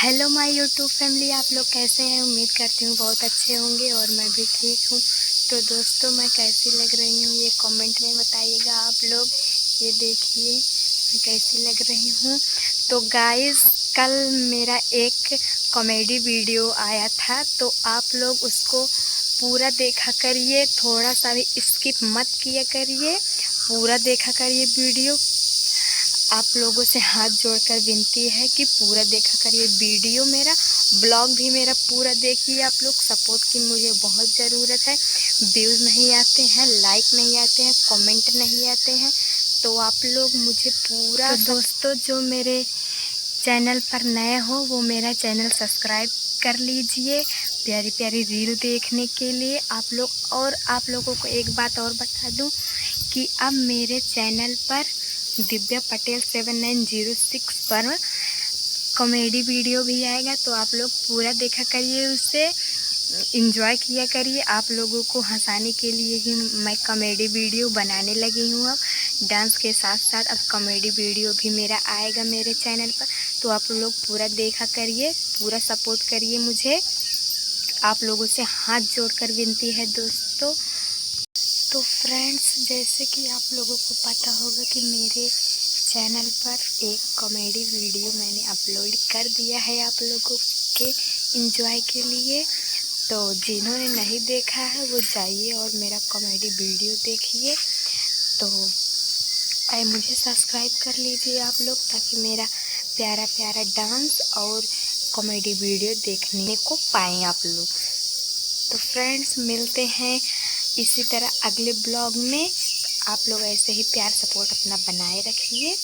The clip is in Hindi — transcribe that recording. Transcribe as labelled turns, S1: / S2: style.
S1: हेलो माय यूट्यूब फैमिली, आप लोग कैसे हैं। उम्मीद करती हूँ बहुत अच्छे होंगे और मैं भी ठीक हूँ। तो दोस्तों, मैं कैसी लग रही हूँ ये कमेंट में बताइएगा आप लोग। ये देखिए मैं कैसी लग रही हूँ। तो गाइस, कल मेरा एक कॉमेडी वीडियो आया था, तो आप लोग उसको पूरा देखा करिए, थोड़ा सा भी स्किप मत किया करिए, पूरा देखा करिए वीडियो। आप लोगों से हाथ जोड़कर विनती है कि पूरा देखा करिए वीडियो, मेरा ब्लॉग भी मेरा पूरा देखिए। आप लोग सपोर्ट की मुझे बहुत ज़रूरत है। व्यूज़ नहीं आते हैं, लाइक नहीं आते हैं, कमेंट नहीं आते हैं, तो आप लोग मुझे पूरा। तो दोस्तों, जो मेरे चैनल पर नए हो वो मेरा चैनल सब्सक्राइब कर लीजिए प्यारी प्यारी रील देखने के लिए आप लोग। और आप लोगों को एक बात और बता दूं कि अब मेरे चैनल पर दिव्या पटेल 7906 पर कॉमेडी वीडियो भी आएगा, तो आप लोग पूरा देखा करिए, उससे एंजॉय किया करिए। आप लोगों को हंसाने के लिए ही मैं कॉमेडी वीडियो बनाने लगी हूँ। अब डांस के साथ साथ अब कॉमेडी वीडियो भी मेरा आएगा मेरे चैनल पर, तो आप लोग पूरा देखा करिए, पूरा सपोर्ट करिए मुझे। आप लोगों से हाथ जोड़कर विनती है दोस्तों। तो फ्रेंड्स, जैसे कि आप लोगों को पता होगा कि मेरे चैनल पर एक कॉमेडी वीडियो मैंने अपलोड कर दिया है आप लोगों के एंजॉय के लिए। तो जिन्होंने नहीं देखा है वो जाइए और मेरा कॉमेडी वीडियो देखिए। तो मुझे सब्सक्राइब कर लीजिए आप लोग, ताकि मेरा प्यारा प्यारा डांस और कॉमेडी वीडियो देखने को पाएँ आप लोग। तो फ्रेंड्स, मिलते हैं इसी तरह अगले ब्लॉग में। आप लोग ऐसे ही प्यार सपोर्ट अपना बनाए रखिए।